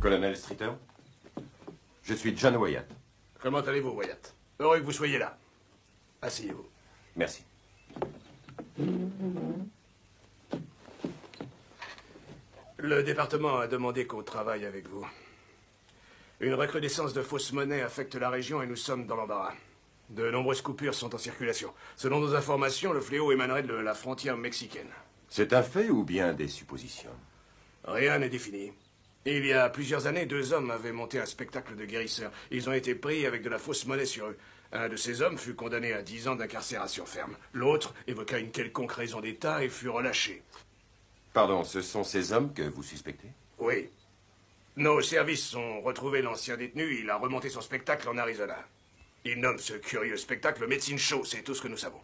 Colonel Streeter, je suis John Wyatt. Comment allez-vous, Wyatt? Heureux que vous soyez là. Asseyez-vous. Merci. Le département a demandé qu'on travaille avec vous. Une recrudescence de fausses monnaies affecte la région et nous sommes dans l'embarras. De nombreuses coupures sont en circulation. Selon nos informations, le fléau émanerait de la frontière mexicaine. C'est un fait ou bien des suppositions? Rien n'est défini. Il y a plusieurs années, 2 hommes avaient monté un spectacle de guérisseurs. Ils ont été pris avec de la fausse monnaie sur eux. Un de ces hommes fut condamné à 10 ans d'incarcération ferme. L'autre évoqua une quelconque raison d'État et fut relâché. Pardon, ce sont ces hommes que vous suspectez? Oui. Nos services ont retrouvé l'ancien détenu. Il a remonté son spectacle en Arizona. Il nomme ce curieux spectacle le Medicine Show. C'est tout ce que nous savons.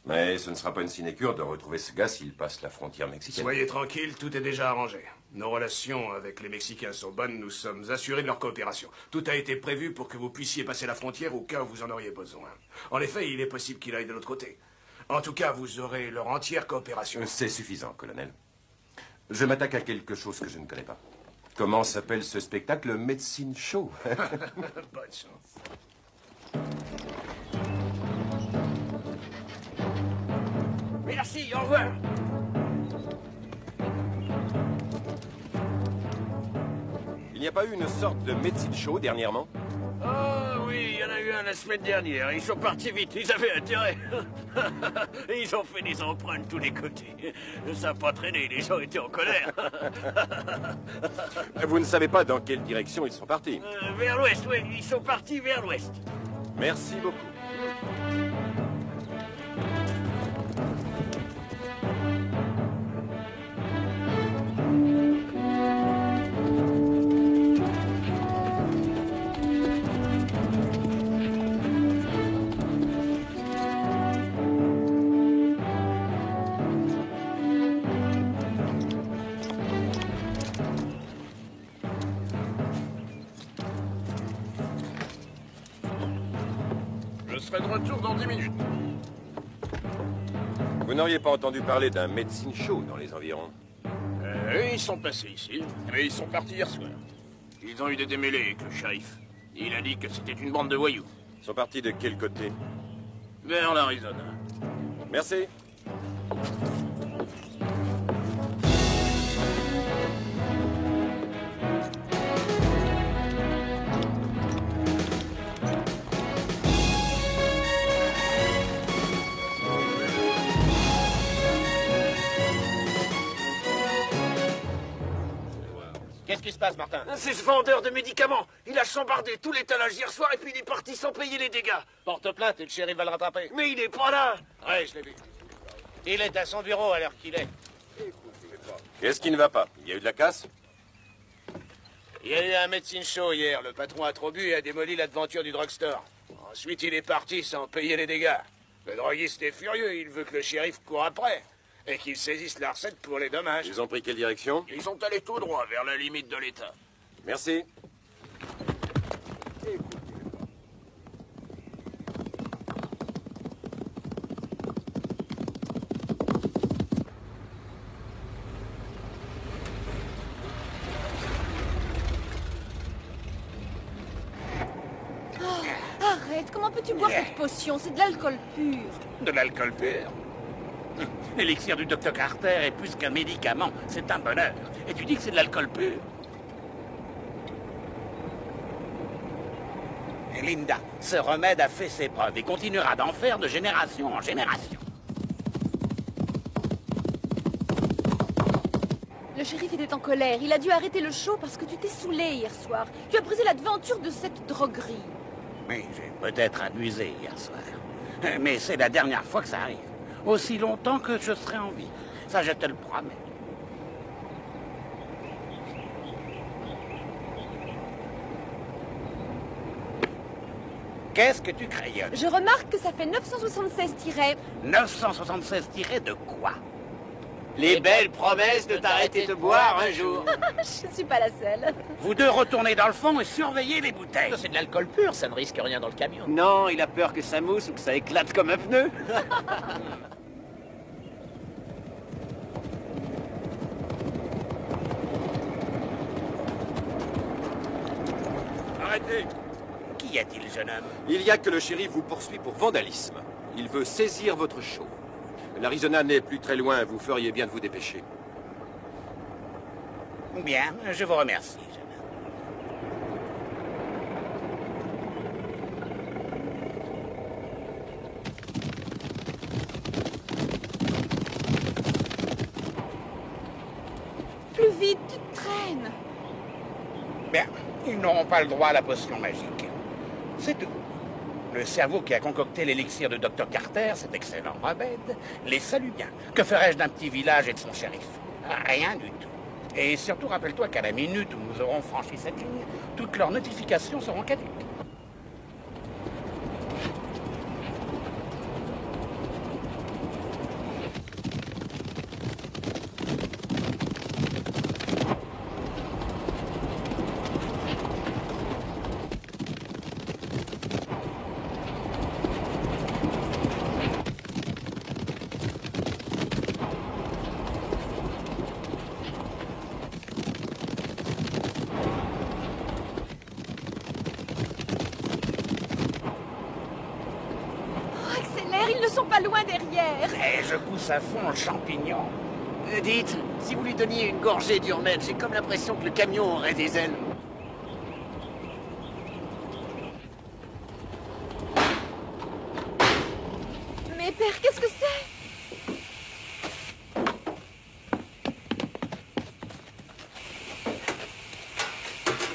Mais ce ne sera pas une sinécure de retrouver ce gars s'il passe la frontière mexicaine. Soyez tranquille, tout est déjà arrangé. Nos relations avec les Mexicains sont bonnes, nous sommes assurés de leur coopération. Tout a été prévu pour que vous puissiez passer la frontière au cas où vous en auriez besoin. En effet, il est possible qu'il aille de l'autre côté. En tout cas, vous aurez leur entière coopération. C'est suffisant, colonel. Je m'attaque à quelque chose que je ne connais pas. Comment s'appelle ce spectacle? Le Medicine Show. Bonne chance. Merci, au revoir. Il n'y a pas eu une sorte de Medicine Show dernièrement? Oh oui, il y en a eu un la semaine dernière. Ils sont partis vite, ils avaient intérêt. Ils ont fait des empreintes de tous les côtés. Ça n'a pas traîné, les gens étaient en colère. Vous ne savez pas dans quelle direction ils sont partis? Vers l'ouest, oui, ils sont partis vers l'ouest. Merci beaucoup. Je serai de retour dans 10 minutes. Vous n'auriez pas entendu parler d'un Medicine Show dans les environs? Ils sont passés ici, mais ils sont partis hier soir. Ils ont eu des démêlés avec le shérif. Il a dit que c'était une bande de voyous. Ils sont partis de quel côté? Vers l'Arizona. Merci. Qu'est-ce qui se passe, Martin? C'est ce vendeur de médicaments. Il a chambardé tout l'étalage hier soir et puis il est parti sans payer les dégâts. Porte plainte et le shérif va le rattraper. Mais il est pas là. Ouais, je l'ai vu. Il est à son bureau à l'heure qu'il est. Qu'est-ce qui ne va pas? Il y a eu de la casse? Il y a eu un Medicine Show hier. Le patron a trop bu et a démoli l'aventure du drugstore. Ensuite, il est parti sans payer les dégâts. Le droguiste est furieux. Il veut que le shérif court après. Et qu'ils saisissent la recette pour les dommages. Ils ont pris quelle direction? Ils sont allés tout droit vers la limite de l'État. Merci. Arrête, comment peux-tu boire cette potion? C'est de l'alcool pur. De l'alcool pur. L'élixir du Dr Carter est plus qu'un médicament, c'est un bonheur. Et tu dis que c'est de l'alcool pur? Et Linda, ce remède a fait ses preuves et continuera d'en faire de génération en génération. Le shérif était en colère. Il a dû arrêter le show parce que tu t'es saoulé hier soir. Tu as brisé l'aventure de cette droguerie. Oui, j'ai peut-être abusé hier soir. Mais c'est la dernière fois que ça arrive. Aussi longtemps que je serai en vie. Ça, je te le promets. Qu'est-ce que tu crayonnes? Je remarque que ça fait 976 tirets. 976 tirés de quoi? Les belles promesses de t'arrêter de boire un jour. Je suis pas la seule. Vous deux retournez dans le fond et surveillez les bouteilles. C'est de l'alcool pur, ça ne risque rien dans le camion. Non, il a peur que ça mousse ou que ça éclate comme un pneu. Arrêtez! Qu'y a-t-il, jeune homme? Il y a que le shérif vous poursuit pour vandalisme. Il veut saisir votre show. L'Arizona n'est plus très loin, vous feriez bien de vous dépêcher. Bien, je vous remercie, jeune homme. Plus vite, tu te traînes. Bien, ils n'auront pas le droit à la potion magique. C'est tout. Le cerveau qui a concocté l'élixir de Dr. Carter, cet excellent remède, les salue bien. Que ferais-je d'un petit village et de son shérif? Rien du tout. Et surtout, rappelle-toi qu'à la minute où nous aurons franchi cette ligne, toutes leurs notifications seront caduques. Ils ne sont pas loin derrière. Et je pousse à fond le champignon. Dites, si vous lui donniez une gorgée d'urmène, j'ai comme l'impression que le camion aurait des ailes. Mais père, qu'est-ce que c'est?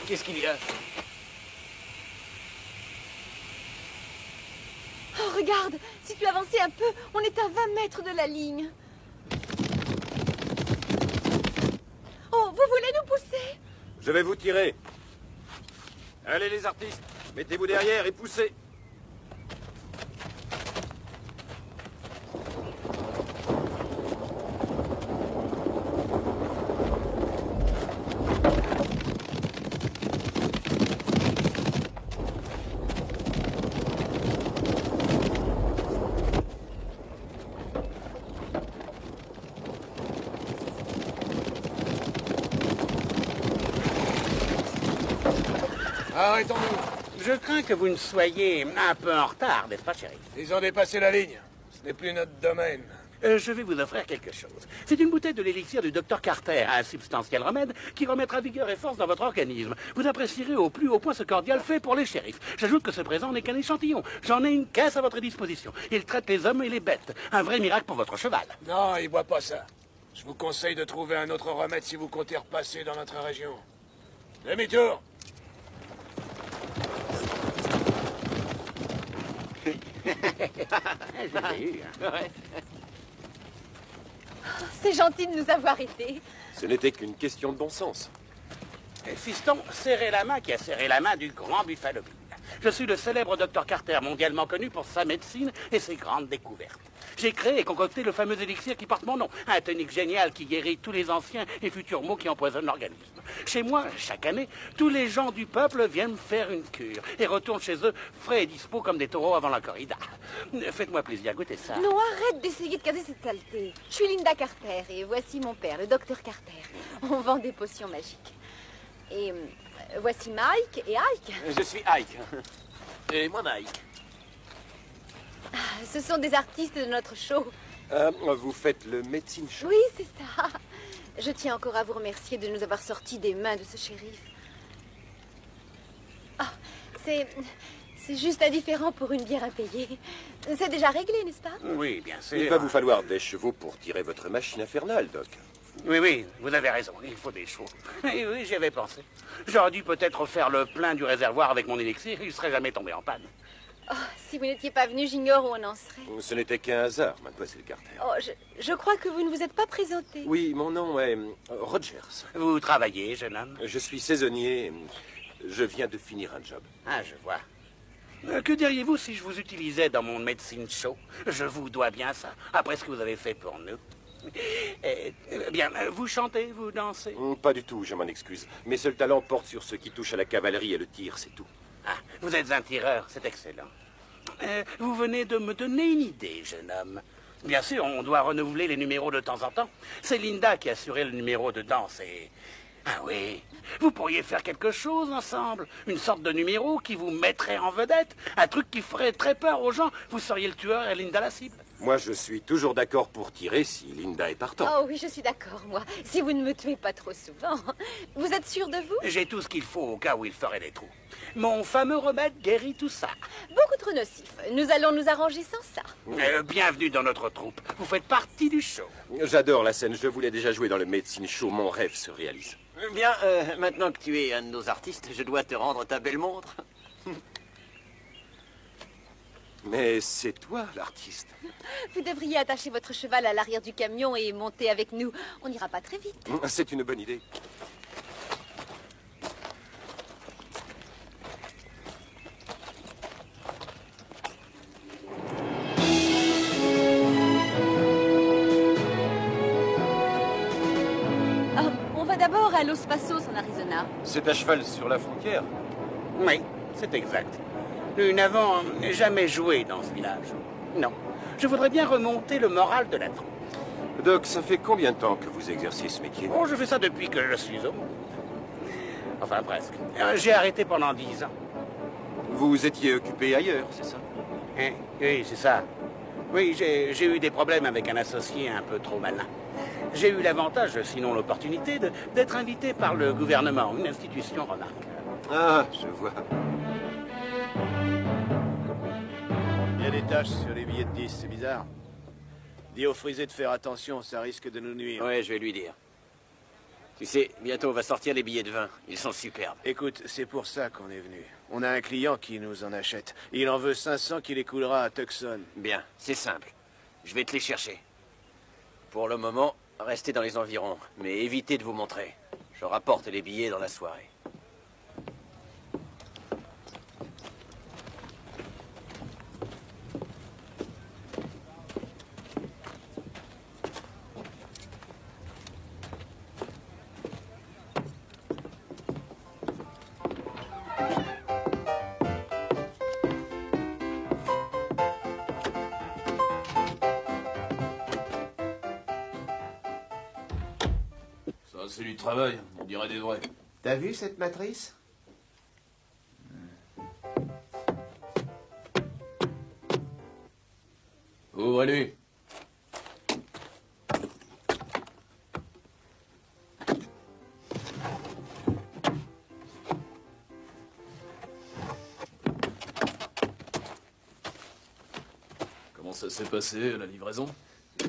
Qu'est-ce qu'il y a? Oh, regarde, si tu avançais un peu, on est à 20 mètres de la ligne. Oh, vous voulez nous pousser? Je vais vous tirer. Allez les artistes, mettez-vous derrière et poussez. Arrêtons-nous. Je crains que vous ne soyez un peu en retard, n'est-ce pas, shérif? Ils ont dépassé la ligne. Ce n'est plus notre domaine. Je vais vous offrir quelque chose. C'est une bouteille de l'élixir du Dr. Carter, un substantiel remède qui remettra vigueur et force dans votre organisme. Vous apprécierez au plus haut point ce cordial fait pour les shérifs. J'ajoute que ce présent n'est qu'un échantillon. J'en ai une caisse à votre disposition. Il traite les hommes et les bêtes. Un vrai miracle pour votre cheval. Non, il boit pas ça. Je vous conseille de trouver un autre remède si vous comptez repasser dans notre région. Demi-tour. Je l'ai eu, hein. Ouais. C'est gentil de nous avoir aidés. Ce n'était qu'une question de bon sens. Fiston, serrez la main qui a serré la main du grand Buffalo Bill. Je suis le célèbre Dr. Carter, mondialement connu pour sa médecine et ses grandes découvertes. J'ai créé et concocté le fameux élixir qui porte mon nom, un tonique génial qui guérit tous les anciens et futurs maux qui empoisonnent l'organisme. Chez moi, chaque année, tous les gens du peuple viennent me faire une cure et retournent chez eux frais et dispo comme des taureaux avant la corrida. Faites-moi plaisir, goûtez ça. Non, arrête d'essayer de casser cette saleté. Je suis Linda Carter et voici mon père, le docteur Carter. On vend des potions magiques. Et voici Mike et Ike. Je suis Ike. Et moi, Mike. Ce sont des artistes de notre show. Vous faites le médecine show. Oui, c'est ça. Je tiens encore à vous remercier de nous avoir sortis des mains de ce shérif. Ah, c'est juste indifférent pour une bière impayée. C'est déjà réglé, n'est-ce pas? Oui, bien sûr. Il va vous falloir des chevaux pour tirer votre machine infernale, Doc. Oui, vous avez raison, il faut des chevaux. Oui, j'y avais pensé. J'aurais dû peut-être faire le plein du réservoir avec mon élixir, il ne serait jamais tombé en panne. Oh, si vous n'étiez pas venu, j'ignore où on en serait. Ce n'était qu'un hasard, mademoiselle Carter. Oh, je crois que vous ne vous êtes pas présenté. Oui, mon nom est Rogers. Vous travaillez, jeune homme? Je suis saisonnier. Je viens de finir un job. Ah, je vois. Que diriez-vous si je vous utilisais dans mon médecine show? Je vous dois bien ça, après ce que vous avez fait pour nous. Bien, vous chantez, vous dansez? Pas du tout, je m'en excuse. Mes seuls talents portent sur ce qui touche à la cavalerie et le tir, c'est tout. Ah, vous êtes un tireur, c'est excellent. Vous venez de me donner une idée, jeune homme. Bien sûr, on doit renouveler les numéros de temps en temps. C'est Linda qui assurait le numéro de danse et Ah oui, vous pourriez faire quelque chose ensemble. Une sorte de numéro qui vous mettrait en vedette. Un truc qui ferait très peur aux gens. Vous seriez le tueur et Linda la cible. Moi, je suis toujours d'accord pour tirer si Linda est partant. Oh oui, je suis d'accord, moi. Si vous ne me tuez pas trop souvent. Vous êtes sûr de vous? J'ai tout ce qu'il faut au cas où il ferait des trous. Mon fameux remède guérit tout ça. Beaucoup trop nocif. Nous allons nous arranger sans ça. Bienvenue dans notre troupe. Vous faites partie du show. J'adore la scène, je voulais déjà jouer dans le Medicine Show, mon rêve se réalise. Bien, maintenant que tu es un de nos artistes, je dois te rendre ta belle montre. Mais c'est toi l'artiste. Vous devriez attacher votre cheval à l'arrière du camion et monter avec nous. On n'ira pas très vite. C'est une bonne idée. On va d'abord à Los Pasos, en Arizona. C'est à cheval sur la frontière. Oui, c'est exact. Nous n'avons jamais joué dans ce village. Non. Je voudrais bien remonter le moral de la troupe. Doc, ça fait combien de temps que vous exercez ce métier? Bon, je fais ça depuis que je suis au monde. Enfin, presque. J'ai arrêté pendant 10 ans. Vous étiez occupé ailleurs, c'est ça? Hein? Oui, c'est ça. Oui, j'ai eu des problèmes avec un associé un peu trop malin. J'ai eu l'avantage, sinon l'opportunité, d'être invité par le gouvernement, une institution remarquable. Ah, je vois. Il y a des taches sur les billets de 10, c'est bizarre. Dis au frisé de faire attention, ça risque de nous nuire. Ouais, je vais lui dire. Tu sais, bientôt on va sortir les billets de vin. Ils sont superbes. Écoute, c'est pour ça qu'on est venu. On a un client qui nous en achète. Il en veut 500 qu'il écoulera à Tucson. Bien, c'est simple. Je vais te les chercher. Pour le moment, restez dans les environs, mais évitez de vous montrer. Je rapporte les billets dans la soirée. Ça, c'est du travail, on dirait des vrais. T'as vu cette matrice? Ouvre-lui. Comment ça s'est passé, la livraison?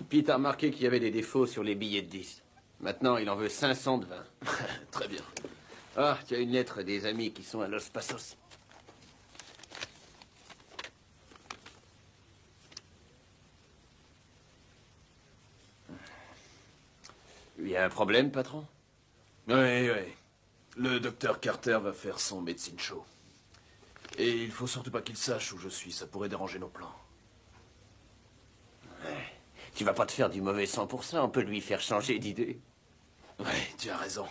Pete a remarqué qu'il y avait des défauts sur les billets de 10. Maintenant, il en veut 500 de vin. Très bien. Ah, tu as une lettre des amis qui sont à Los Pasos. Il y a un problème, patron? Oui. Le docteur Carter va faire son Medicine Show. Et il faut surtout pas qu'il sache où je suis, ça pourrait déranger nos plans. Tu vas pas te faire du mauvais sang pour ça, on peut lui faire changer d'idée. Ouais, tu as raison.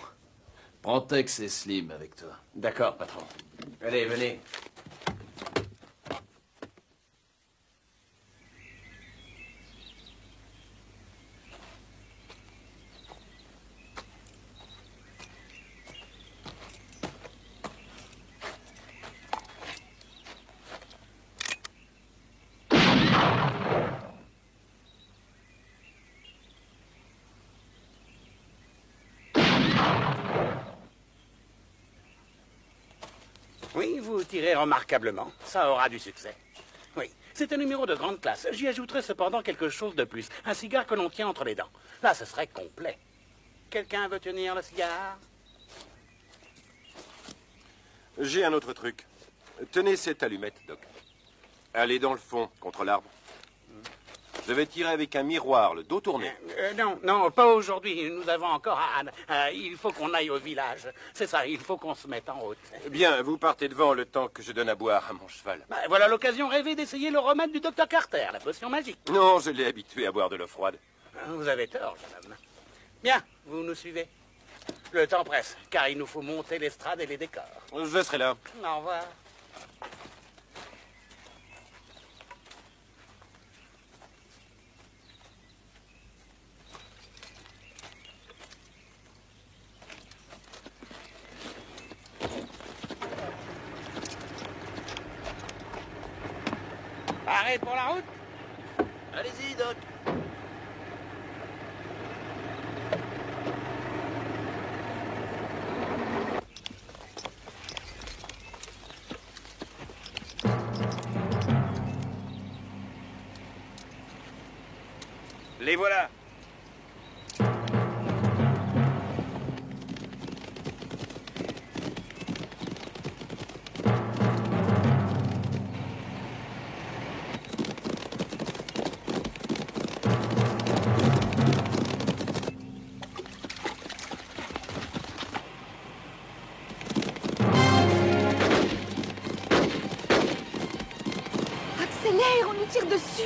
Prends Tex et Slim avec toi. D'accord, patron. Allez, venez. Oui, vous tirez remarquablement. Ça aura du succès. Oui, c'est un numéro de grande classe. J'y ajouterai cependant quelque chose de plus. Un cigare que l'on tient entre les dents. Là, ce serait complet. Quelqu'un veut tenir le cigare? J'ai un autre truc. Tenez cette allumette, Doc. Allez dans le fond, contre l'arbre. Je vais tirer avec un miroir, le dos tourné. Non, pas aujourd'hui. Nous avons encore... il faut qu'on aille au village. C'est ça, il faut qu'on se mette en route. Bien, vous partez devant le temps que je donne à boire à mon cheval. Voilà l'occasion rêvée d'essayer le remède du docteur Carter, la potion magique. Non, je l'ai habitué à boire de l'eau froide. Vous avez tort, jeune homme. Bien, vous nous suivez. Le temps presse, car il nous faut monter l'estrade et les décors. Je serai là. Au revoir. Préparé pour la route? Allez-y, Doc. Les voilà. Accélère, on nous tire dessus.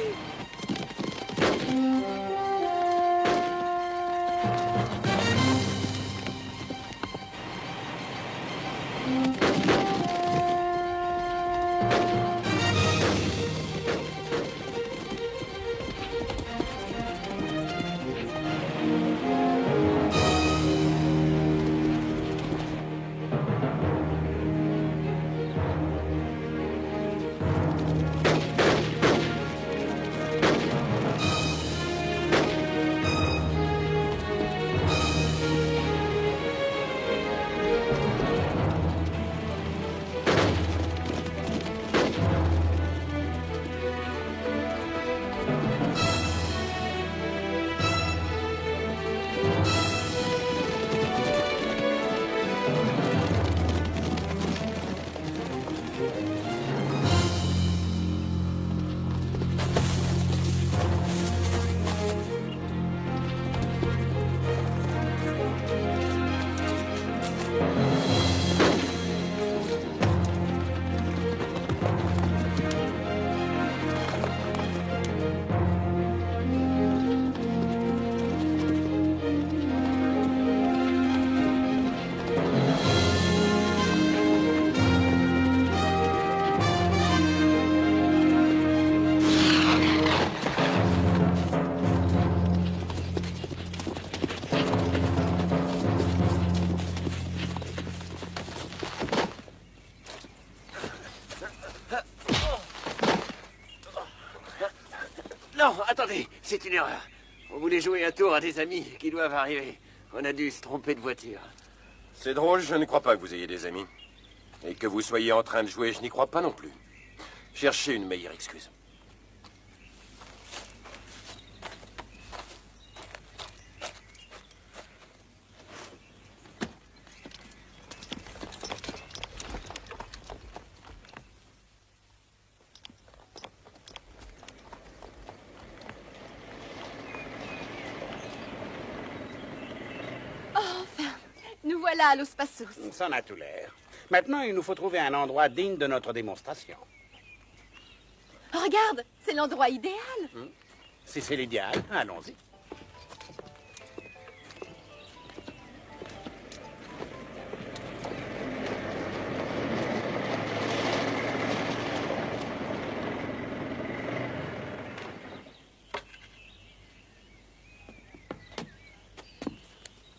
Non, attendez, c'est une erreur. On voulait jouer un tour à des amis qui doivent arriver. On a dû se tromper de voiture. C'est drôle, je ne crois pas que vous ayez des amis. Et que vous soyez en train de jouer, je n'y crois pas non plus. Cherchez une meilleure excuse. Nous voilà à Los Passos. Ça en a tout l'air. Maintenant, il nous faut trouver un endroit digne de notre démonstration. Regarde, c'est l'endroit idéal. Si c'est l'idéal, allons-y.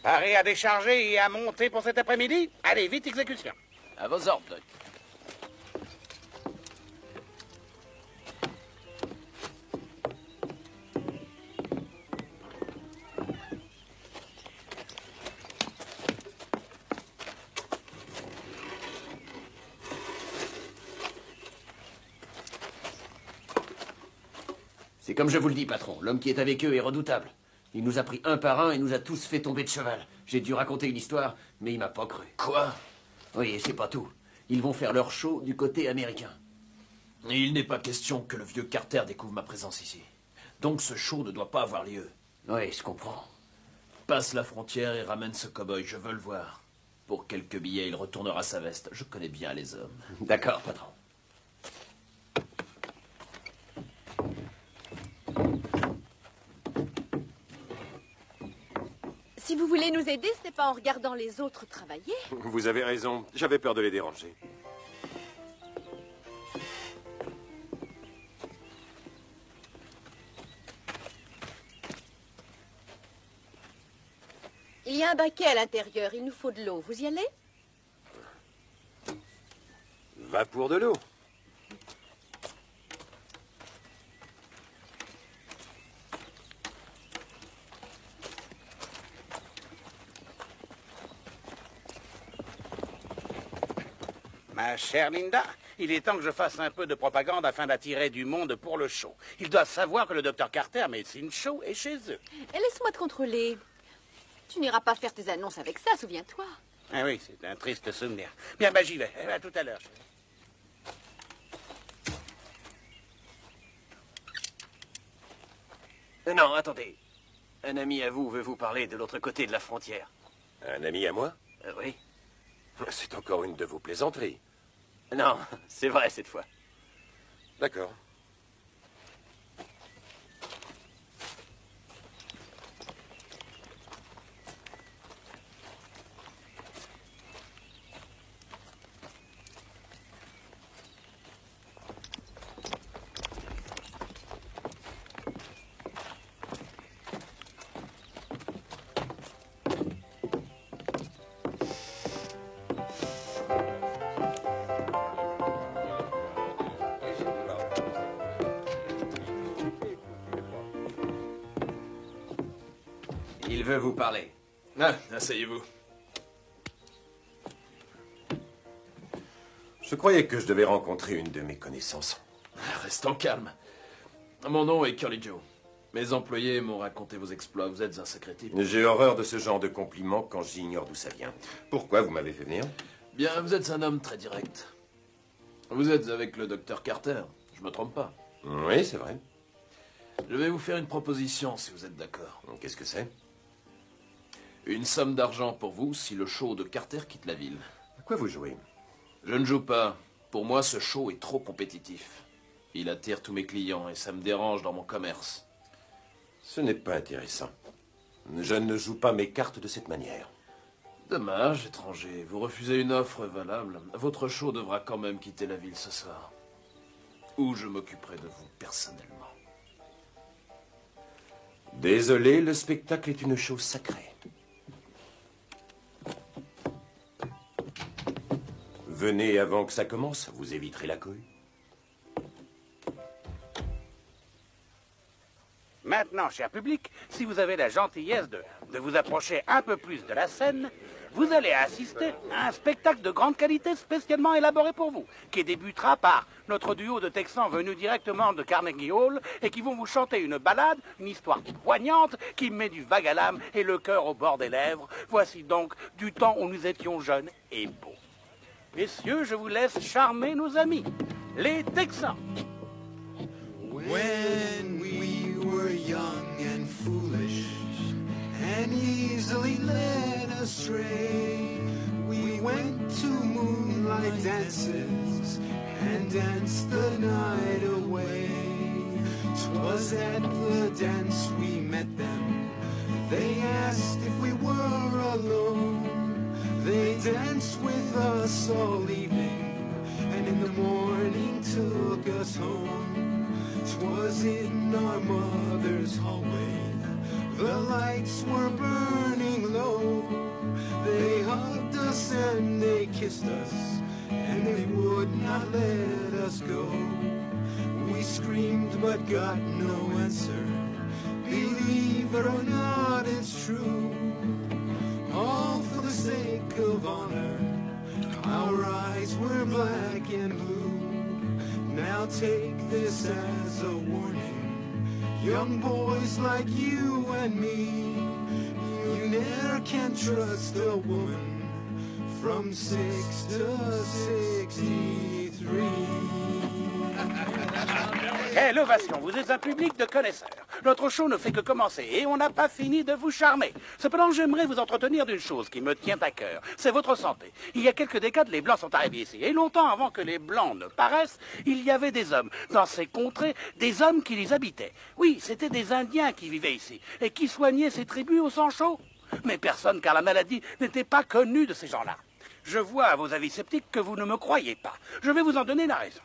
Paré à décharger et à monter pour cet après-midi? Allez, vite, exécution. À vos ordres, Doc. C'est comme je vous le dis, patron. L'homme qui est avec eux est redoutable. Il nous a pris un par un et nous a tous fait tomber de cheval. J'ai dû raconter une histoire, mais il m'a pas cru. Quoi? Oui, et c'est pas tout. Ils vont faire leur show du côté américain. Et il n'est pas question que le vieux Carter découvre ma présence ici. Donc ce show ne doit pas avoir lieu. Oui, je comprends. Passe la frontière et ramène ce cow-boy, je veux le voir. Pour quelques billets, il retournera sa veste. Je connais bien les hommes. D'accord, patron. Si vous voulez nous aider, ce n'est pas en regardant les autres travailler. Vous avez raison, j'avais peur de les déranger. Il y a un baquet à l'intérieur, il nous faut de l'eau. Vous y allez? Va pour de l'eau. Ma chère Linda, il est temps que je fasse un peu de propagande afin d'attirer du monde pour le show. Ils doivent savoir que le Dr Carter Medicine Show est chez eux. Et laisse-moi te contrôler. Tu n'iras pas faire tes annonces avec ça, souviens-toi. Ah oui, c'est un triste souvenir. Bien, bah j'y vais. À tout à l'heure. Non, attendez. Un ami à vous veut vous parler de l'autre côté de la frontière. Un ami à moi? Oui. C'est encore une de vos plaisanteries. Non, c'est vrai cette fois. D'accord. Il veut vous parler. Ah, asseyez-vous. Je croyais que je devais rencontrer une de mes connaissances. Restons calmes. Mon nom est Curly Joe. Mes employés m'ont raconté vos exploits. Vous êtes un sacré type. J'ai horreur de ce genre de compliments quand j'ignore d'où ça vient. Pourquoi vous m'avez fait venir? Bien, vous êtes un homme très direct. Vous êtes avec le docteur Carter. Je me trompe pas. Oui, c'est vrai. Je vais vous faire une proposition, si vous êtes d'accord. Qu'est-ce que c'est? Une somme d'argent pour vous si le show de Carter quitte la ville. À quoi vous jouez? Je ne joue pas. Pour moi, ce show est trop compétitif. Il attire tous mes clients et ça me dérange dans mon commerce. Ce n'est pas intéressant. Je ne joue pas mes cartes de cette manière. Dommage, étranger. Vous refusez une offre valable. Votre show devra quand même quitter la ville ce soir. Ou je m'occuperai de vous personnellement. Désolé, le spectacle est une chose sacrée. Venez avant que ça commence, vous éviterez la cohue. Maintenant, cher public, si vous avez la gentillesse de vous approcher un peu plus de la scène, vous allez assister à un spectacle de grande qualité spécialement élaboré pour vous, qui débutera par notre duo de Texans venus directement de Carnegie Hall et qui vont vous chanter une ballade, une histoire poignante qui met du vague à l'âme et le cœur au bord des lèvres. Voici donc du temps où nous étions jeunes et beaux. Messieurs, je vous laisse charmer nos amis, les Texans. When we were young and foolish and easily led astray, we went to moonlight dances and danced the night away. 'Twas at the dance we met them. They asked if we were alone. They danced with us all evening and in the morning took us home. 'Twas in our mother's hallway. The lights were burning low. They hugged us and they kissed us, and they would not let us go. We screamed but got no answer. Believe it or not, it's true. All for the sake of honor. Our eyes were black and blue. Now take this as a warning, young boys like you and me. You never can trust a woman from 6 to 63. Quelle ovation, vous êtes un public de connaisseurs. Notre show ne fait que commencer et on n'a pas fini de vous charmer. Cependant, j'aimerais vous entretenir d'une chose qui me tient à cœur. C'est votre santé. Il y a quelques décades, les Blancs sont arrivés ici. Et longtemps avant que les Blancs ne paraissent, il y avait des hommes dans ces contrées, des hommes qui les habitaient. Oui, c'étaient des Indiens qui vivaient ici et qui soignaient ces tribus au sang chaud. Mais personne, car la maladie n'était pas connue de ces gens-là. Je vois à vos avis sceptiques que vous ne me croyez pas. Je vais vous en donner la raison.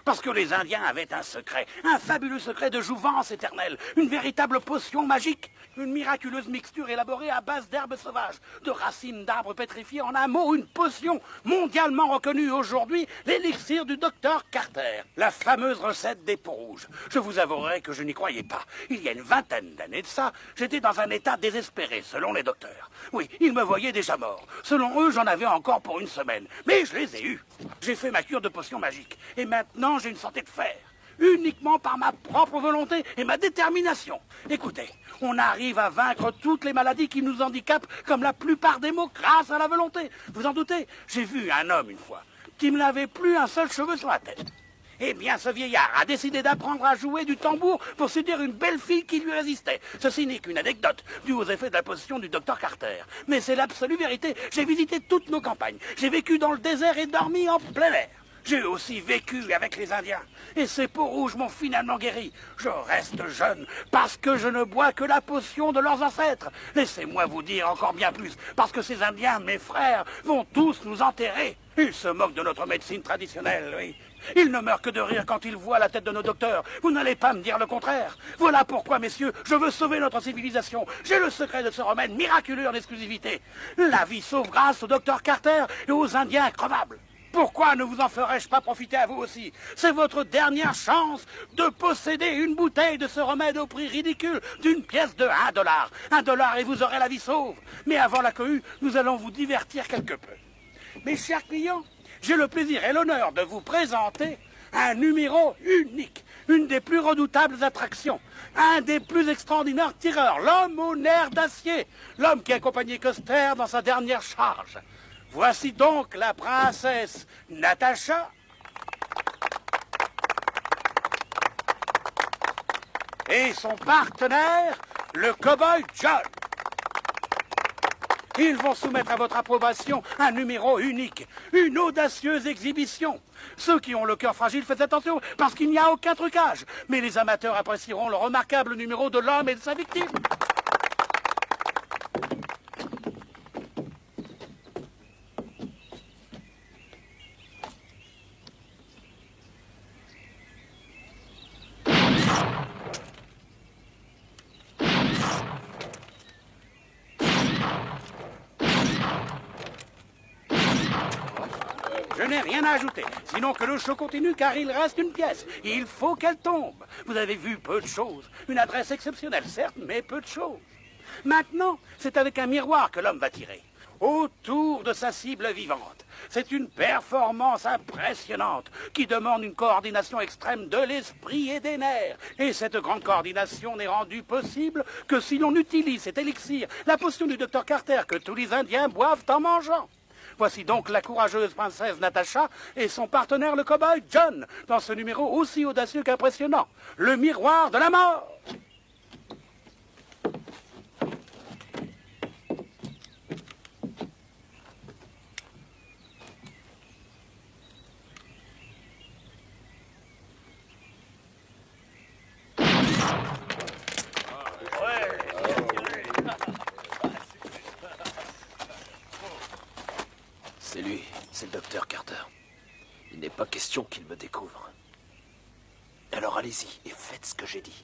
Parce que les Indiens avaient un fabuleux secret de jouvence éternelle, une véritable potion magique, une miraculeuse mixture élaborée à base d'herbes sauvages, de racines d'arbres pétrifiés, en un mot, une potion mondialement reconnue aujourd'hui, l'élixir du docteur Carter, la fameuse recette des peaux rouges. Je vous avouerai que je n'y croyais pas. Il y a une vingtaine d'années de ça, j'étais dans un état désespéré, selon les docteurs. Oui, ils me voyaient déjà mort. Selon eux, j'en avais encore pour une semaine, mais je les ai eus. J'ai fait ma cure de potion magique, et maintenant j'ai une santé de fer. Uniquement par ma propre volonté et ma détermination. Écoutez, on arrive à vaincre toutes les maladies qui nous handicapent, comme la plupart des maux, grâce à la volonté. Vous en doutez? J'ai vu un homme une fois qui ne n'avait plus un seul cheveu sur la tête. Eh bien, ce vieillard a décidé d'apprendre à jouer du tambour pour séduire une belle fille qui lui résistait. Ceci n'est qu'une anecdote, due aux effets de la potion du docteur Carter. Mais c'est l'absolue vérité. J'ai visité toutes nos campagnes. J'ai vécu dans le désert et dormi en plein air. J'ai aussi vécu avec les Indiens. Et ces peaux rouges m'ont finalement guéri. Je reste jeune parce que je ne bois que la potion de leurs ancêtres. Laissez-moi vous dire encore bien plus. Parce que ces Indiens, mes frères, vont tous nous enterrer. Ils se moquent de notre médecine traditionnelle, oui. Ils ne meurent que de rire quand ils voient la tête de nos docteurs. Vous n'allez pas me dire le contraire. Voilà pourquoi, messieurs, je veux sauver notre civilisation. J'ai le secret de ce remède miraculeux en exclusivité. La vie sauve grâce au docteur Carter et aux Indiens increvables. Pourquoi ne vous en ferais-je pas profiter à vous aussi? C'est votre dernière chance de posséder une bouteille de ce remède au prix ridicule d'une pièce de $1. $1 et vous aurez la vie sauve. Mais avant la cohue, nous allons vous divertir quelque peu. Mes chers clients, j'ai le plaisir et l'honneur de vous présenter un numéro unique, une des plus redoutables attractions, un des plus extraordinaires tireurs, l'homme au nerf d'acier, l'homme qui accompagnait Custer dans sa dernière charge. Voici donc la princesse Natasha et son partenaire, le cow-boy John. Ils vont soumettre à votre approbation un numéro unique, une audacieuse exhibition. Ceux qui ont le cœur fragile, faites attention, parce qu'il n'y a aucun trucage. Mais les amateurs apprécieront le remarquable numéro de l'homme et de sa victime. Je n'ai rien à ajouter, sinon que le show continue car il reste une pièce. Il faut qu'elle tombe. Vous avez vu peu de choses. Une adresse exceptionnelle, certes, mais peu de choses. Maintenant, c'est avec un miroir que l'homme va tirer. Autour de sa cible vivante. C'est une performance impressionnante qui demande une coordination extrême de l'esprit et des nerfs. Et cette grande coordination n'est rendue possible que si l'on utilise cet élixir, la potion du docteur Carter que tous les Indiens boivent en mangeant. Voici donc la courageuse princesse Natasha et son partenaire le cow-boy John, dans ce numéro aussi audacieux qu'impressionnant, le miroir de la mort. C'est lui, c'est le docteur Carter. Il n'est pas question qu'il me découvre. Alors allez-y et faites ce que j'ai dit.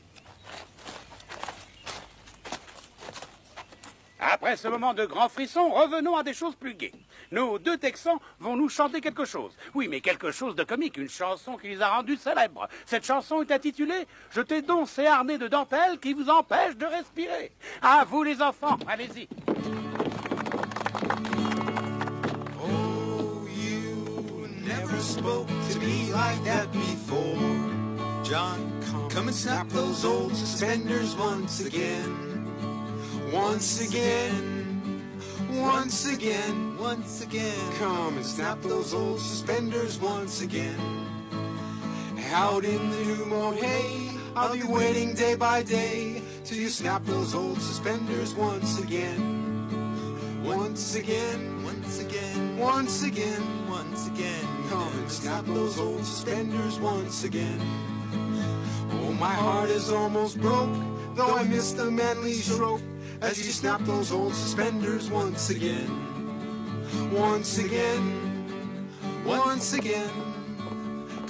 Après ce moment de grand frisson, revenons à des choses plus gaies. Nos deux Texans vont nous chanter quelque chose. Oui, mais quelque chose de comique, une chanson qui les a rendus célèbres. Cette chanson est intitulée « Jetez donc ces harnais de dentelle qui vous empêchent de respirer ». À vous les enfants, allez-y. Spoke to me like that before. John, come and snap those old suspenders once again. Once again. Once again. Once again. Come and snap those old suspenders once again. Out in the new mown hay, I'll be waiting day by day till you snap those old suspenders once again. Once again. Once again. Once again. Once again. Come and snap those old suspenders once again. Oh, my heart is almost broke, though I miss the manly stroke as you snap those old suspenders once again. Once again. Once again.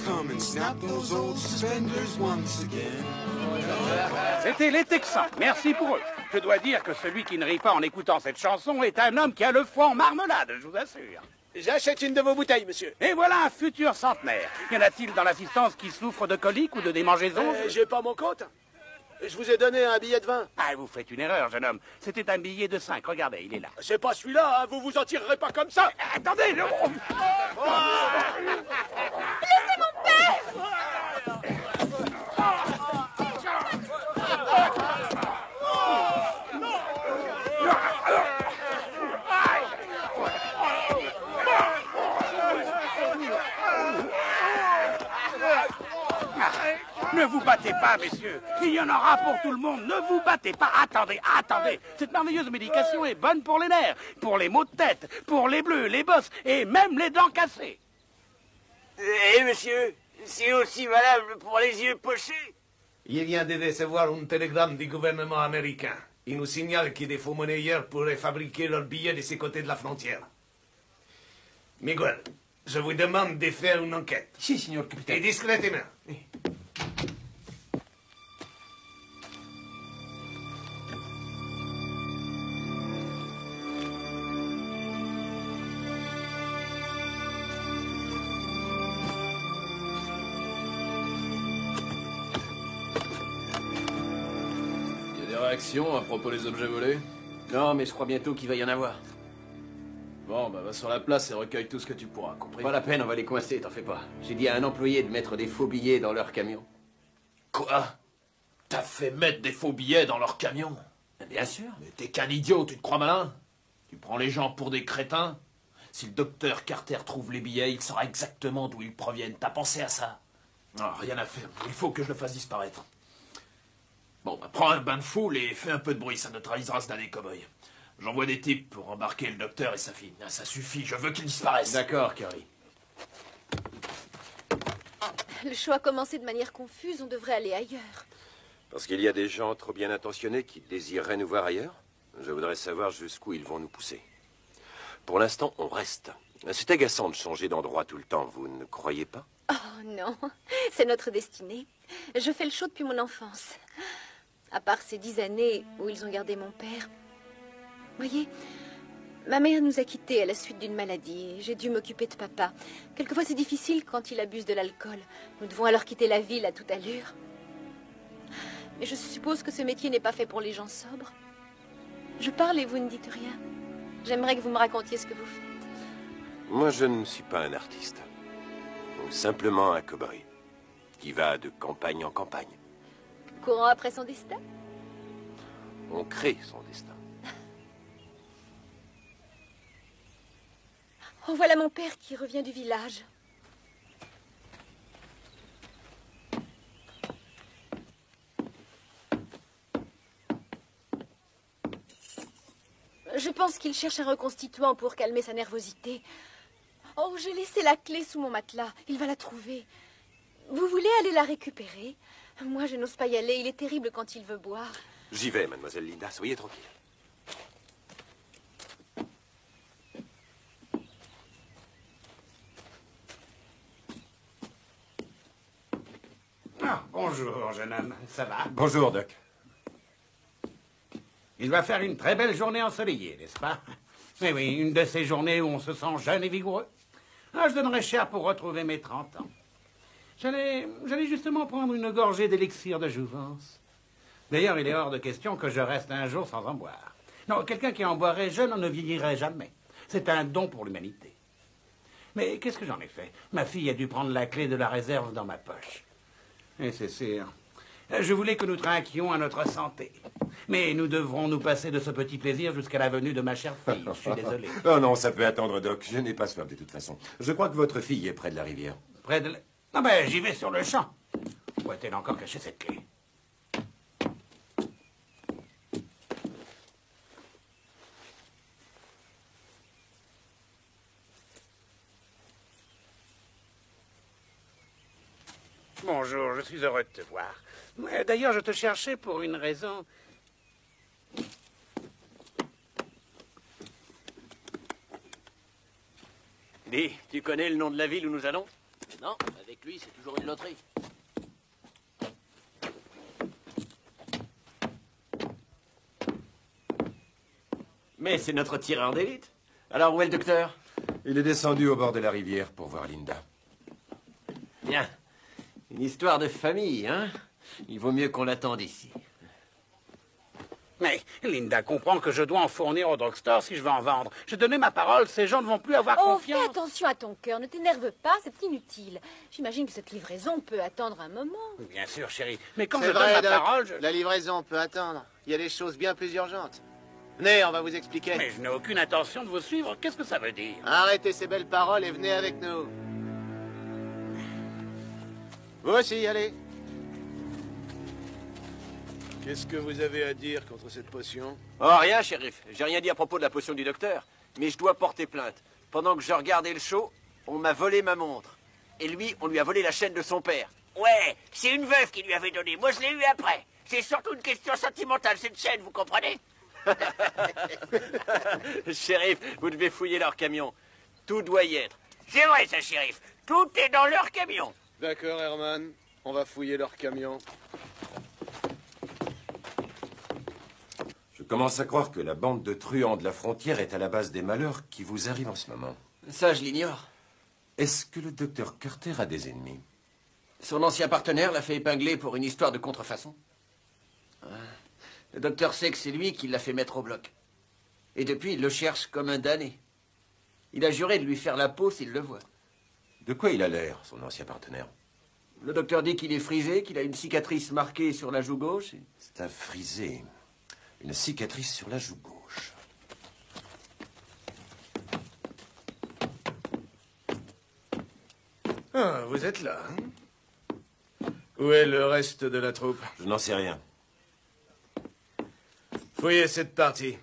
come and snap those old suspenders once again. C'était les Texans. Merci pour eux. Je dois dire que celui qui ne rit pas en écoutant cette chanson est un homme qui a le foie en marmelade, je vous assure. J'achète une de vos bouteilles, monsieur. Et voilà un futur centenaire. Y en a-t-il dans l'assistance qui souffre de coliques ou de démangeaisons? J'ai pas mon compte. Je vous ai donné un billet de 20. Ah, vous faites une erreur, jeune homme. C'était un billet de 5. Regardez, il est là. C'est pas celui-là, hein. Vous vous en tirerez pas comme ça. Attendez, je... Laissez mon père! Ne vous battez pas, messieurs. Il y en aura pour tout le monde. Ne vous battez pas. Attendez, attendez. Cette merveilleuse médication est bonne pour les nerfs, pour les maux de tête, pour les bleus, les bosses et même les dents cassées. Eh, monsieur, c'est aussi valable pour les yeux pochés. Il vient de recevoir un télégramme du gouvernement américain. Il nous signale que des faux monnayeurs pourraient fabriquer leurs billets de ces côtés de la frontière. Miguel, je vous demande de faire une enquête. Si, signor Et capitaine. discrètement. Il y a des réactions à propos des objets volés? Non, mais je crois bientôt qu'il va y en avoir. Bon, bah va sur la place et recueille tout ce que tu pourras, compris? Pas la peine, on va les coincer, t'en fais pas. J'ai dit à un employé de mettre des faux billets dans leur camion. Quoi? T'as fait mettre des faux billets dans leur camion? Bien sûr. Mais t'es qu'un idiot, tu te crois malin? Tu prends les gens pour des crétins? Si le docteur Carter trouve les billets, il saura exactement d'où ils proviennent. T'as pensé à ça? Non, rien à faire. Il faut que je le fasse disparaître. Bon, bah, prends un bain de foule et fais un peu de bruit, ça neutralisera ce dernier cow-boy. J'envoie des types pour embarquer le docteur et sa fille. Ah, ça suffit, je veux qu'ils disparaissent. D'accord, Curry. Le show a commencé de manière confuse, on devrait aller ailleurs. Parce qu'il y a des gens trop bien intentionnés qui désireraient nous voir ailleurs. Je voudrais savoir jusqu'où ils vont nous pousser. Pour l'instant, on reste. C'est agaçant de changer d'endroit tout le temps, vous ne croyez pas? Oh non, c'est notre destinée. Je fais le show depuis mon enfance. À part ces 10 années où ils ont gardé mon père. Voyez, ma mère nous a quittés à la suite d'une maladie. J'ai dû m'occuper de papa. Quelquefois, c'est difficile quand il abuse de l'alcool. Nous devons alors quitter la ville à toute allure. Mais je suppose que ce métier n'est pas fait pour les gens sobres. Je parle et vous ne dites rien. J'aimerais que vous me racontiez ce que vous faites. Moi, je ne suis pas un artiste. Simplement un cow-boy qui va de campagne en campagne. Courant après son destin? On crée son destin. Oh, voilà mon père qui revient du village. Je pense qu'il cherche un reconstituant pour calmer sa nervosité. Oh, j'ai laissé la clé sous mon matelas. Il va la trouver. Vous voulez aller la récupérer? Moi, je n'ose pas y aller. Il est terrible quand il veut boire. J'y vais, mademoiselle Linda. Soyez tranquille. Ah, bonjour, jeune homme. Ça va? Bonjour, Doc. Il va faire une très belle journée ensoleillée, n'est-ce pas? Mais oui, une de ces journées où on se sent jeune et vigoureux. Ah, je donnerais cher pour retrouver mes 30 ans. J'allais justement prendre une gorgée d'élixir de jouvence. D'ailleurs, il est hors de question que je reste un jour sans en boire. Non, quelqu'un qui en boirait jeune ne vieillirait jamais. C'est un don pour l'humanité. Mais qu'est-ce que j'en ai fait? Ma fille a dû prendre la clé de la réserve dans ma poche. Et c'est sûr. Je voulais que nous trinquions à notre santé. Mais nous devrons nous passer de ce petit plaisir jusqu'à la venue de ma chère fille. Je suis désolé. Oh non, ça peut attendre, Doc. Je n'ai pas soif de toute façon. Je crois que votre fille est près de la rivière. Près de... Ah ben, j'y vais sur le champ. Où a-t-elle encore caché cette clé? Bonjour, je suis heureux de te voir. D'ailleurs, je te cherchais pour une raison... Dis, tu connais le nom de la ville où nous allons? Non, avec lui, c'est toujours une loterie. Mais c'est notre tireur d'élite. Alors, où est le docteur? Il est descendu au bord de la rivière pour voir Linda. Bien. Une histoire de famille, hein? Il vaut mieux qu'on l'attende ici. Mais Linda comprend que je dois en fournir au drugstore si je veux en vendre. J'ai donné ma parole, ces gens ne vont plus avoir Oh, fais confiance. attention à ton cœur, ne t'énerve pas, c'est inutile. J'imagine que cette livraison peut attendre un moment. Bien sûr, chérie. Mais quand je C'est donne vrai, ma Doc. parole, je... La livraison peut attendre. Il y a des choses bien plus urgentes. Venez, on va vous expliquer. Mais je n'ai aucune intention de vous suivre. Qu'est-ce que ça veut dire? Arrêtez ces belles paroles et venez avec nous. Vous aussi, allez. Qu'est-ce que vous avez à dire contre cette potion? Oh, rien, shérif. J'ai rien dit à propos de la potion du docteur. Mais je dois porter plainte. Pendant que je regardais le show, on m'a volé ma montre. Et lui, on lui a volé la chaîne de son père. Ouais, c'est une veuve qui lui avait donné. Moi, je l'ai eu après. C'est surtout une question sentimentale, cette chaîne, vous comprenez? Shérif, vous devez fouiller leur camion. Tout doit y être. C'est vrai, ça, shérif. Tout est dans leur camion. D'accord, Herman. On va fouiller leur camion. Je commence à croire que la bande de truands de la frontière est à la base des malheurs qui vous arrivent en ce moment. Ça, je l'ignore. Est-ce que le docteur Carter a des ennemis? Son ancien partenaire l'a fait épingler pour une histoire de contrefaçon. Le docteur sait que c'est lui qui l'a fait mettre au bloc. Et depuis, il le cherche comme un damné. Il a juré de lui faire la peau s'il le voit. De quoi il a l'air, son ancien partenaire? Le docteur dit qu'il est frisé, qu'il a une cicatrice marquée sur la joue gauche. C'est un frisé. Une cicatrice sur la joue gauche. Ah, vous êtes là, hein? Où est le reste de la troupe? Je n'en sais rien. Fouillez cette partie.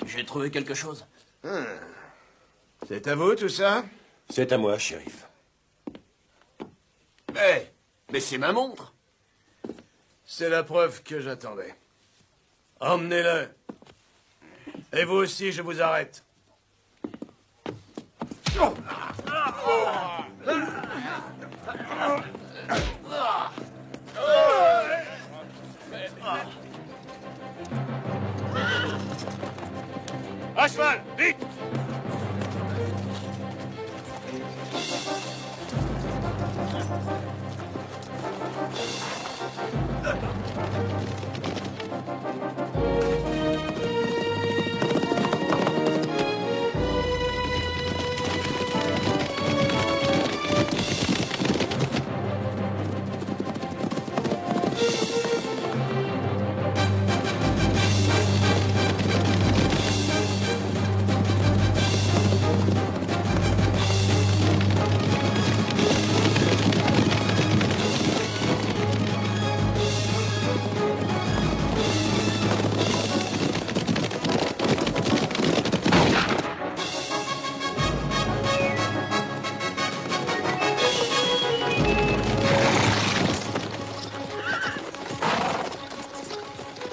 J'ai trouvé quelque chose. C'est à vous, tout ça? C'est à moi, shérif. Mais c'est ma montre. C'est la preuve que j'attendais. Emmenez-le. Et vous aussi, je vous arrête. À cheval, vite!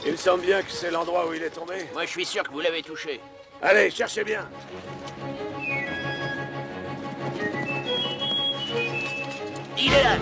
Il me semble bien que c'est l'endroit où il est tombé. Moi, je suis sûr que vous l'avez touché. Allez, cherchez bien. Il est là.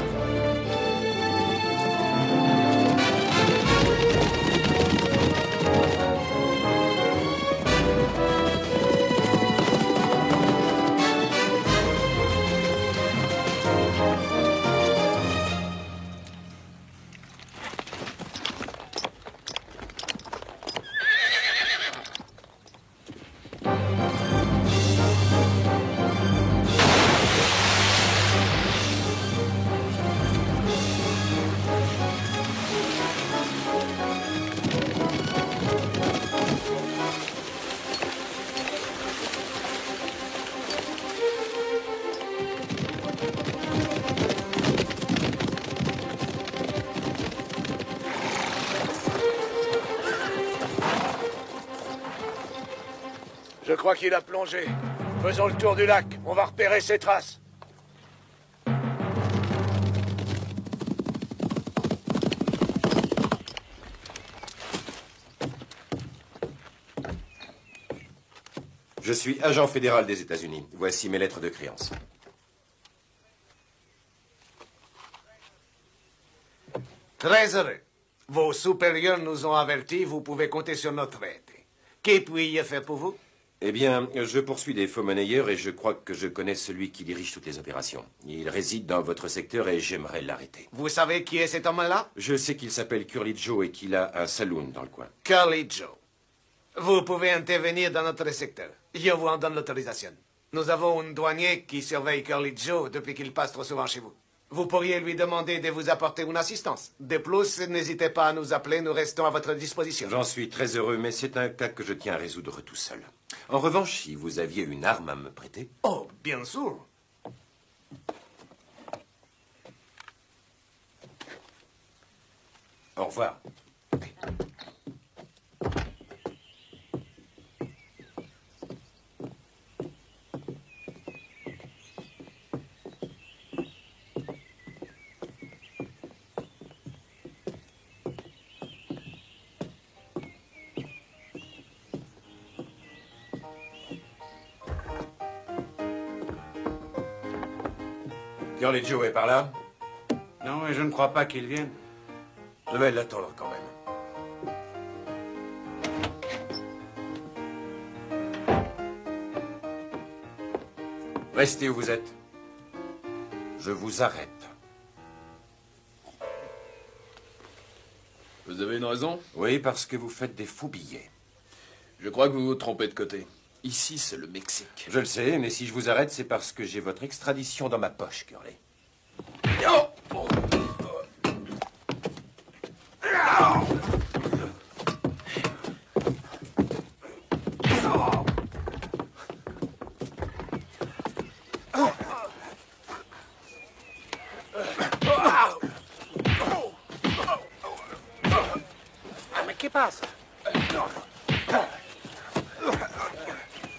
Je crois qu'il a plongé. Faisons le tour du lac. On va repérer ses traces. Je suis agent fédéral des États-Unis. Voici mes lettres de créance. Très heureux. Vos supérieurs nous ont avertis, vous pouvez compter sur notre aide. Que puis-je faire pour vous? Eh bien, je poursuis des faux monnayeurs et je crois que je connais celui qui dirige toutes les opérations. Il réside dans votre secteur et j'aimerais l'arrêter. Vous savez qui est cet homme-là? Je sais qu'il s'appelle Curly Joe et qu'il a un saloon dans le coin. Curly Joe. Vous pouvez intervenir dans notre secteur. Je vous en donne l'autorisation. Nous avons un douanier qui surveille Curly Joe depuis qu'il passe trop souvent chez vous. Vous pourriez lui demander de vous apporter une assistance. De plus, n'hésitez pas à nous appeler, nous restons à votre disposition. J'en suis très heureux, mais c'est un cas que je tiens à résoudre tout seul. En revanche, si vous aviez une arme à me prêter... Oh, bien sûr. Au revoir. Curly Joe est par là? Non, et je ne crois pas qu'il vienne. Je vais l'attendre quand même. Restez où vous êtes. Je vous arrête. Vous avez une raison? Oui, parce que vous faites des faux billets. Je crois que vous vous trompez de côté. Ici, c'est le Mexique. Je le sais, mais si je vous arrête, c'est parce que j'ai votre extradition dans ma poche, Curly. Mais ¿qué pasa?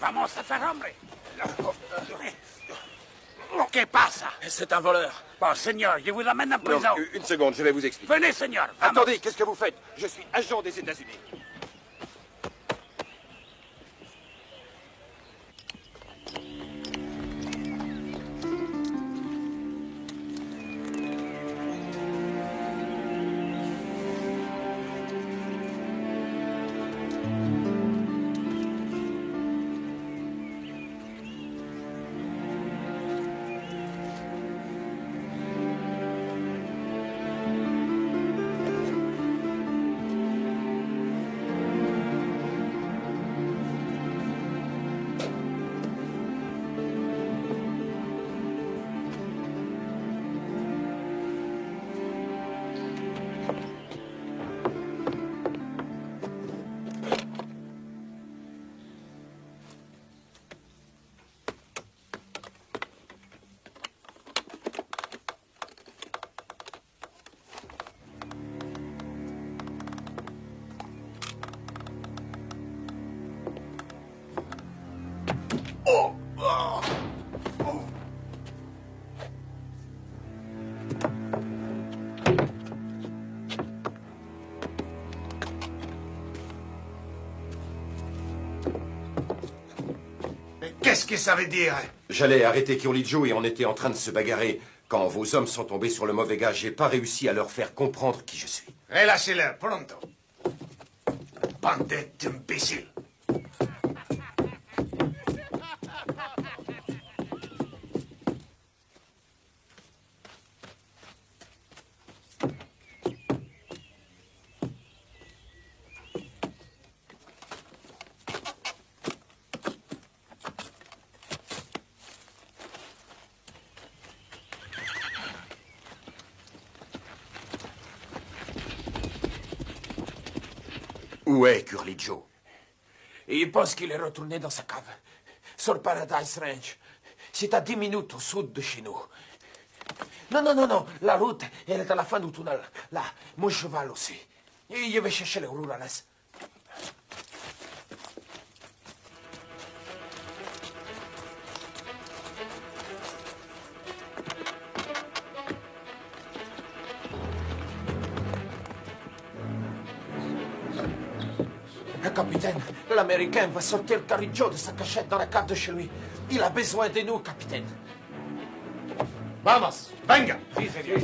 Vamos a hacer hombre. ¿Qué pasa? C'est un voleur. Bon, Seigneur, je vous amène en prison. Non, une seconde, je vais vous expliquer. Venez, Seigneur. Vamos. Attendez, qu'est-ce que vous faites? Je suis agent des États-Unis. Qu'est-ce que ça veut dire? J'allais arrêter Curly Joe et on était en train de se bagarrer. Quand vos hommes sont tombés sur le mauvais gars, j'ai pas réussi à leur faire comprendre qui je suis. Relâchez-le, pronto. Bandette d'imbéciles. Où est Curly Joe? Il pense qu'il est retourné dans sa cave, sur Paradise Ranch. C'est à 10 minutes au sud de chez nous. Non, la route, elle est à la fin du tunnel. Là, mon cheval aussi. Et je vais chercher les rurales. capitaine. L'Américain va sauter le cariccio de sa cachette dans la cave de chez lui. Il a besoin de nous, capitaine. Vamos, venga. Si, señor.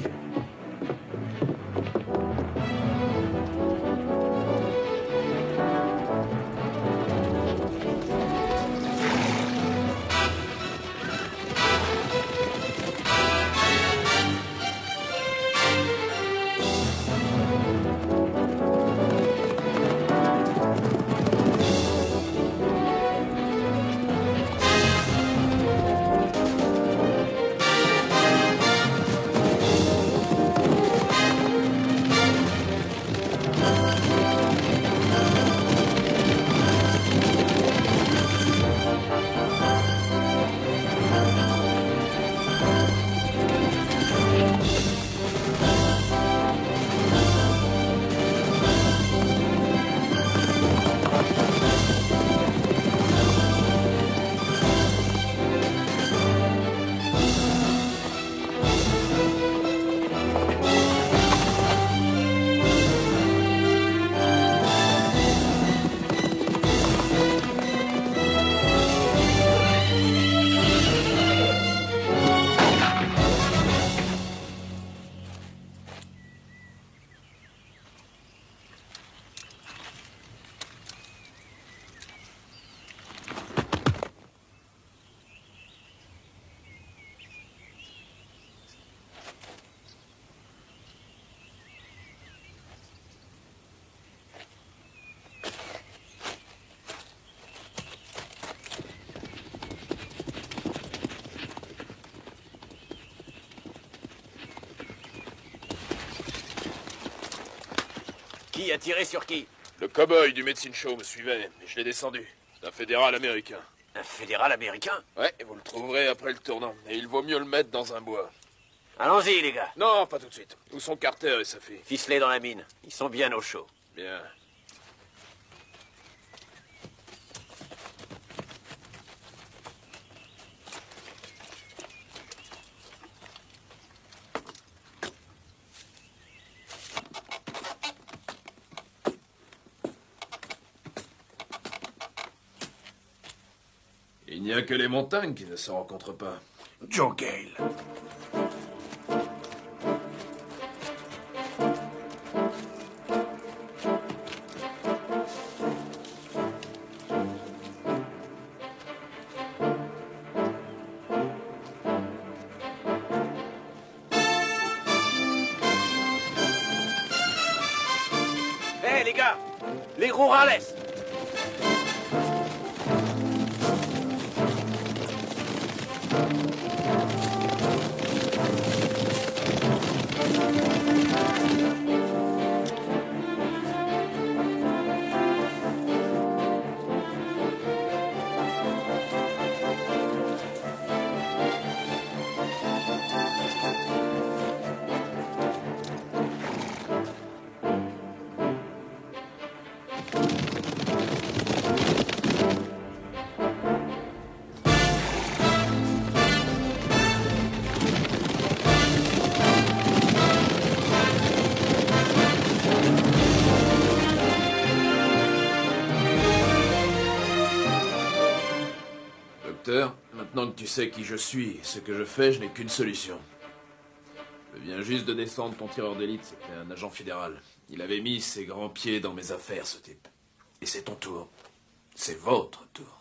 Qui a tiré sur qui? Le cow-boy du Medicine Show me suivait, et je l'ai descendu. C'est un fédéral américain. Un fédéral américain? Ouais, et vous le trouverez après le tournant. Et il vaut mieux le mettre dans un bois. Allons-y, les gars. Non, pas tout de suite. Où sont Carter et sa fille? Ficelés dans la mine. Ils sont bien au chaud. Bien. Il n'y a que les montagnes qui ne se rencontrent pas. Joe Gale. Hé, les gars! Les Rurales! Maintenant que tu sais qui je suis et ce que je fais, je n'ai qu'une solution. Je viens juste de descendre ton tireur d'élite, c'était un agent fédéral. Il avait mis ses grands pieds dans mes affaires, ce type. Et c'est ton tour. C'est votre tour.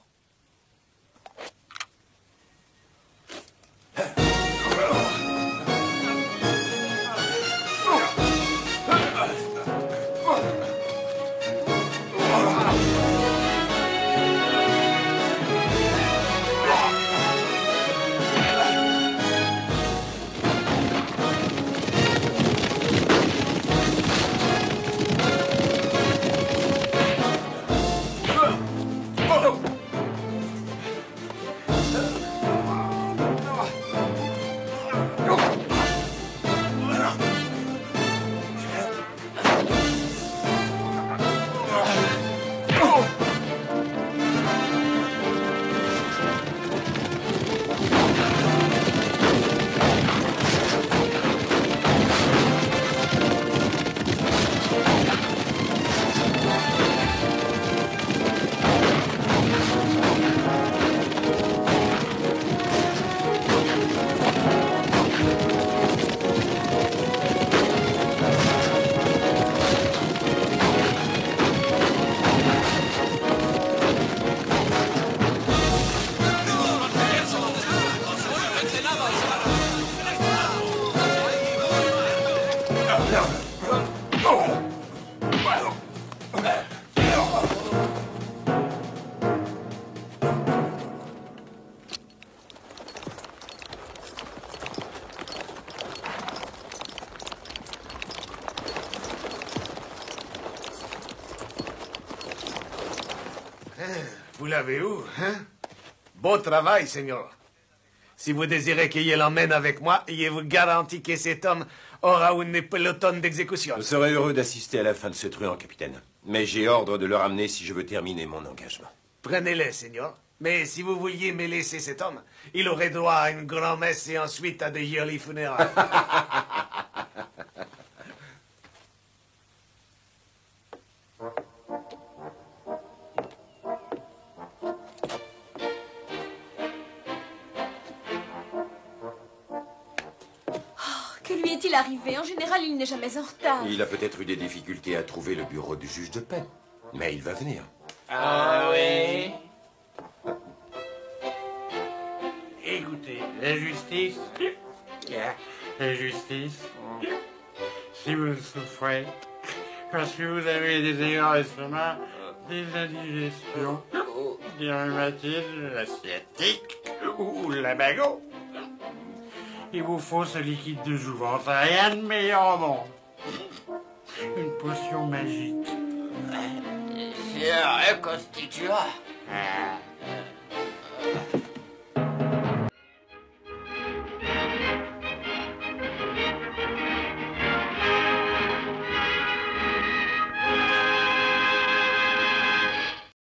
Vous l'avez où, hein? Bon travail, Seigneur. Si vous désirez qu'il l'emmène avec moi, je vous garantis que cet homme aura une peloton d'exécution. Je serais heureux d'assister à la fin de ce truand, capitaine. Mais j'ai ordre de le ramener si je veux terminer mon engagement. Prenez-le, Seigneur. Mais si vous vouliez me laisser cet homme, il aurait droit à une grand-messe et ensuite à des jolies funérailles. Que lui est-il arrivé? En général, il n'est jamais en retard. Il a peut-être eu des difficultés à trouver le bureau du juge de paix. Mais il va venir. Ah oui? Écoutez, la justice, si vous souffrez, parce que vous avez des erreurs d'estomac, des indigestions, des rhumatismes, la sciatique ou la bagot, il vous faut ce liquide de jouvence, rien de meilleur au monde. Une potion magique. C'est un reconstituant.